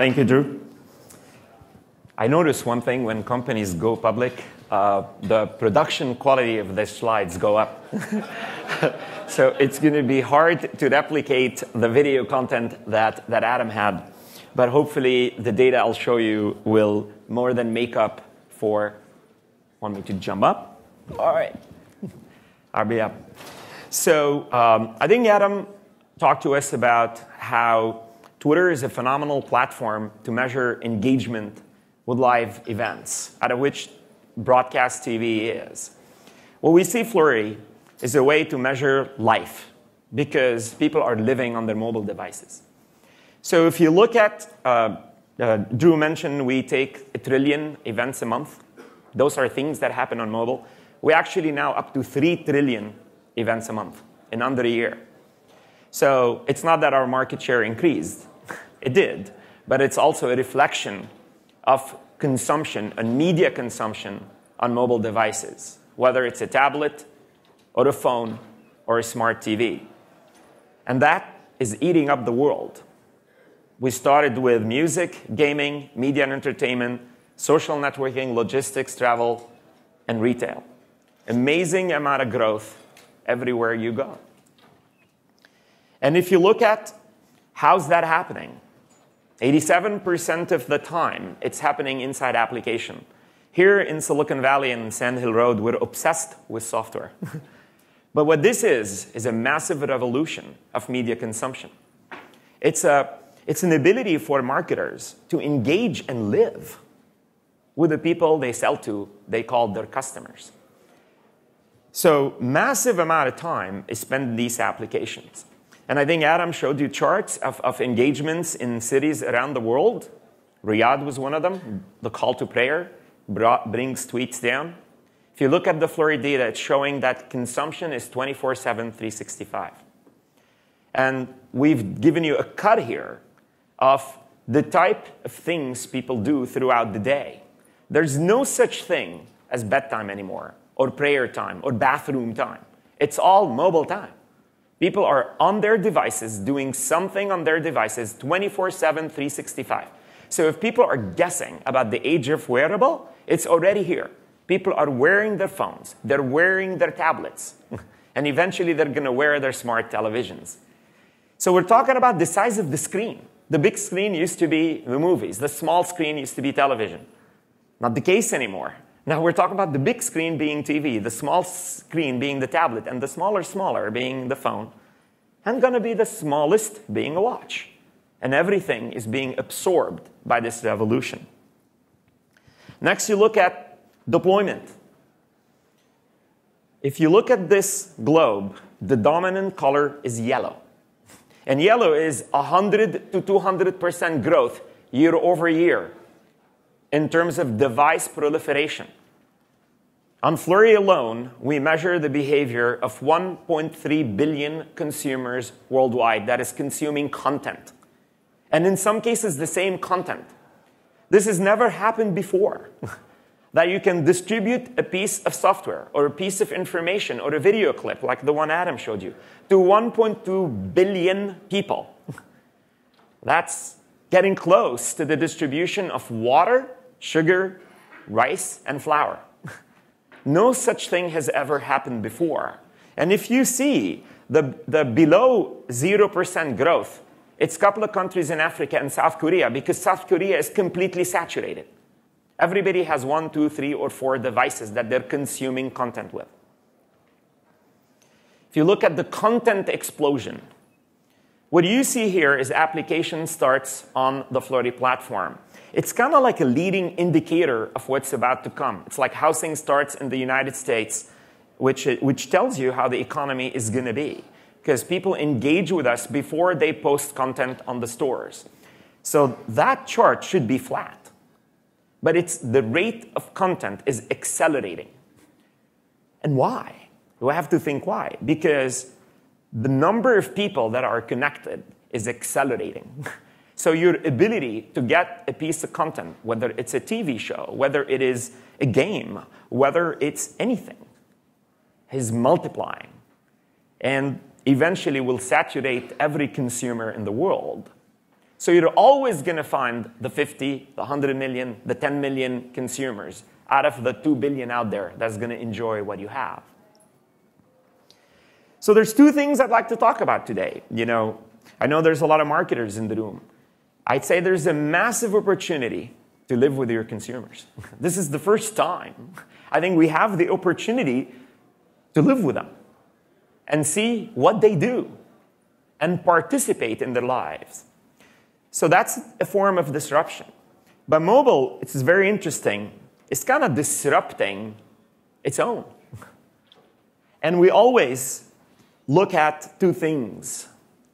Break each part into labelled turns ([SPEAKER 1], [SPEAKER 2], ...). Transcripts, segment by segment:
[SPEAKER 1] Thank you, Drew. I notice one thing when companies go public, the production quality of the slides go up. So it's going to be hard to replicate the video content that Adam had. But hopefully, the data I'll show you will more than make up for. Want me to jump up? All right. I'll be up. So I think Adam talked to us about how Twitter is a phenomenal platform to measure engagement with live events, out of which broadcast TV is. What we see Flurry is a way to measure life because people are living on their mobile devices. So if you look at, Drew mentioned we take 1 trillion events a month. Those are things that happen on mobile. We're actually now up to 3 trillion events a month in under a year. So it's not that our market share increased. It did. But it's also a reflection of consumption and media consumption on mobile devices, whether it's a tablet or a phone or a smart TV. And that is eating up the world. We started with music, gaming, media and entertainment, social networking, logistics, travel, and retail. Amazing amount of growth everywhere you go. And if you look at how's that happening, 87% of the time, it's happening inside application. Here in Silicon Valley and Sand Hill Road, we're obsessed with software. But what this is a massive revolution of media consumption. It's an ability for marketers to engage and live with the people they sell to, they call their customers. So massive amount of time is spent in these applications. And I think Adam showed you charts of engagements in cities around the world. Riyadh was one of them. The call to prayer brings tweets down. If you look at the Flurry data, it's showing that consumption is 24/7, 365. And we've given you a cut here of the type of things people do throughout the day. There's no such thing as bedtime anymore, or prayer time, or bathroom time. It's all mobile time. People are on their devices, doing something on their devices 24/7, 365. So if people are guessing about the age of wearable, it's already here. People are wearing their phones. They're wearing their tablets. And eventually, they're going to wear their smart televisions. So we're talking about the size of the screen. The big screen used to be the movies. The small screen used to be television. Not the case anymore. Now we're talking about the big screen being TV, the small screen being the tablet, and the smaller being the phone, and going to be the smallest being a watch. And everything is being absorbed by this revolution. Next, you look at deployment. If you look at this globe, the dominant color is yellow. And yellow is 100 to 200% growth year over year in terms of device proliferation. On Flurry alone, we measure the behavior of 1.3 billion consumers worldwide that is consuming content. And in some cases, the same content. This has never happened before. That you can distribute a piece of software or a piece of information or a video clip like the one Adam showed you to 1.2 billion people. That's getting close to the distribution of water, sugar, rice, and flour. No such thing has ever happened before. And if you see the below 0% growth, it's a couple of countries in Africa and South Korea because South Korea is completely saturated. Everybody has 1, 2, 3, or 4 devices that they're consuming content with. If you look at the content explosion, what you see here is application starts on the Flurry platform. It's kind of like a leading indicator of what's about to come. It's like housing starts in the United States, which tells you how the economy is going to be. Because people engage with us before they post content on the stores. So that chart should be flat. But it's the rate of content is accelerating. And why? We have to think why. Because the number of people that are connected is accelerating. So your ability to get a piece of content, whether it's a TV show, whether it is a game, whether it's anything, is multiplying. And eventually will saturate every consumer in the world. So you're always going to find the 50, the 100 million, the 10 million consumers out of the 2 billion out there that's going to enjoy what you have. So there's two things I'd like to talk about today. I know there's a lot of marketers in the room. I'd say there's a massive opportunity to live with your consumers. This is the first time I think we have the opportunity to live with them and see what they do and participate in their lives. So that's a form of disruption. But mobile, it's very interesting. It's kind of disrupting its own. And we always look at two things: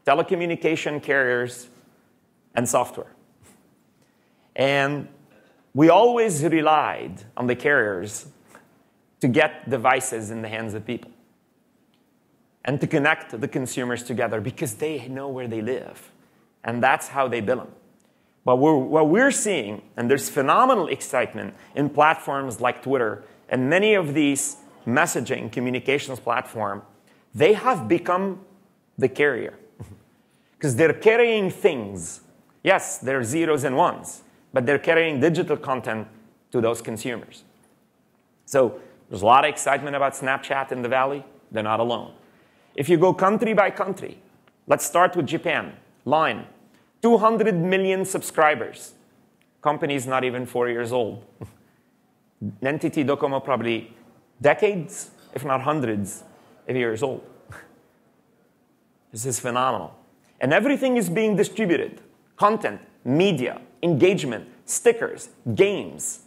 [SPEAKER 1] telecommunication carriers and software. And we always relied on the carriers to get devices in the hands of people and to connect the consumers together because they know where they live. And that's how they bill them. But what we're seeing, and there's phenomenal excitement in platforms like Twitter and many of these messaging communications platforms, they have become the carrier. Because they're carrying things. Yes, they're zeros and ones, but they're carrying digital content to those consumers. So there's a lot of excitement about Snapchat in the Valley. They're not alone. If you go country by country, let's start with Japan. Line, 200 million subscribers. Company's not even 4 years old. NTT Docomo probably decades, if not hundreds of years old. This is phenomenal. And everything is being distributed. Content, media, engagement, stickers, games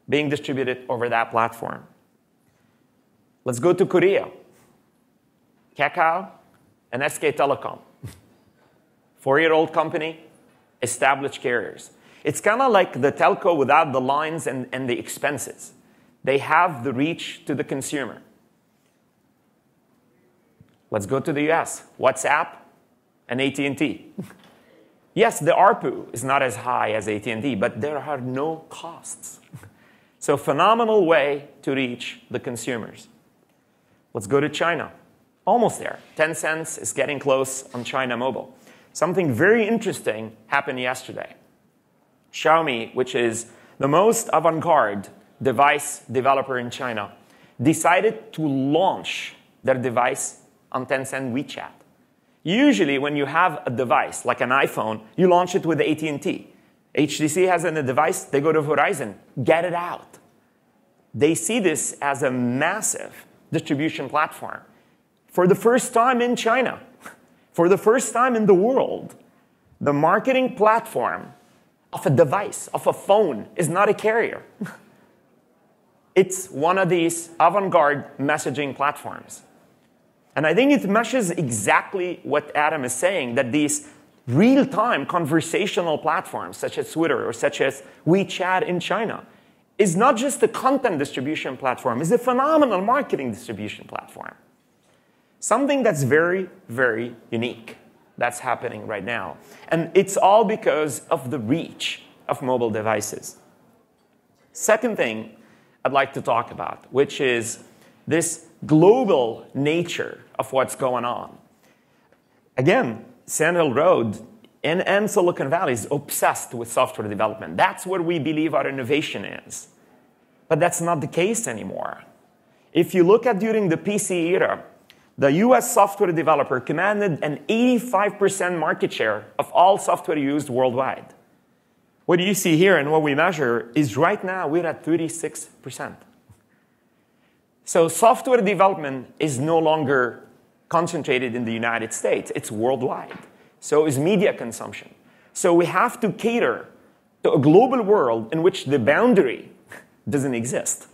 [SPEAKER 1] being distributed over that platform. Let's go to Korea. Kakao and SK Telecom. 4-year-old company, established carriers. It's kind of like the telco without the lines and the expenses. They have the reach to the consumer. Let's go to the US. WhatsApp and AT&T. Yes, the ARPU is not as high as AT&T, but there are no costs. So phenomenal way to reach the consumers. Let's go to China. Almost there. Tencent is getting close on China Mobile. Something very interesting happened yesterday. Xiaomi, which is the most avant-garde device developer in China, decided to launch their device on Tencent WeChat. Usually, when you have a device, like an iPhone, you launch it with AT&T. HTC has a device, they go to Verizon, get it out. They see this as a massive distribution platform. For the first time in China, for the first time in the world, the marketing platform of a device, of a phone, is not a carrier. It's one of these avant-garde messaging platforms. And I think it meshes exactly what Adam is saying, that these real-time conversational platforms, such as Twitter or such as WeChat in China, is not just a content distribution platform, it's a phenomenal marketing distribution platform. Something that's very, very unique that's happening right now. And it's all because of the reach of mobile devices. Second thing I'd like to talk about, which is this global nature of what's going on. Again, Sand Hill Road and Silicon Valley is obsessed with software development. That's where we believe our innovation is. But that's not the case anymore. If you look at during the PC era, the US software developer commanded an 85% market share of all software used worldwide. What you see here and what we measure is right now we're at 36%. So software development is no longer concentrated in the United States. It's worldwide. So is media consumption. So we have to cater to a global world in which the boundary doesn't exist.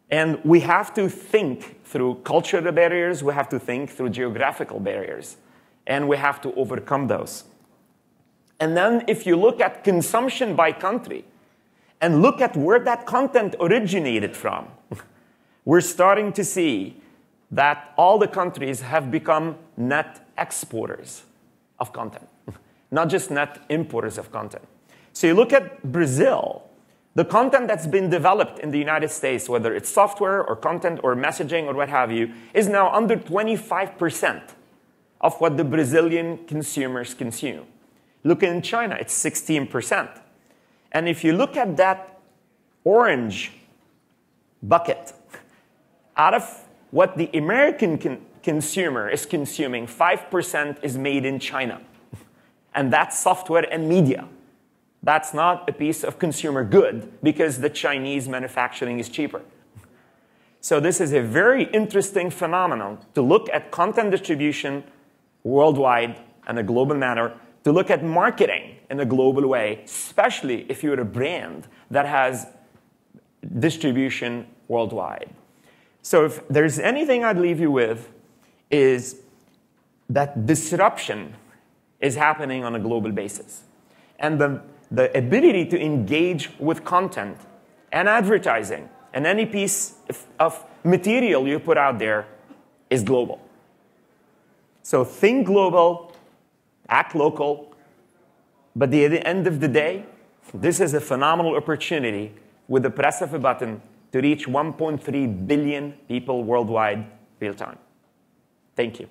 [SPEAKER 1] And we have to think through cultural barriers. We have to think through geographical barriers. And we have to overcome those. And then if you look at consumption by country and look at where that content originated from, we're starting to see that all the countries have become net exporters of content, not just net importers of content. So you look at Brazil, the content that's been developed in the United States, whether it's software or content or messaging or what have you, is now under 25% of what the Brazilian consumers consume. Look in China, it's 16%. And if you look at that orange bucket, out of what the American consumer is consuming, 5% is made in China. And that's software and media. That's not a piece of consumer good because the Chinese manufacturing is cheaper. So this is a very interesting phenomenon to look at content distribution worldwide in a global manner, to look at marketing in a global way, especially if you're a brand that has distribution worldwide. So if there's anything I'd leave you with is that disruption is happening on a global basis. And the ability to engage with content and advertising and any piece of material you put out there is global. So think global, act local, but at the end of the day, this is a phenomenal opportunity with the press of a button to reach 1.3 billion people worldwide real time. Thank you.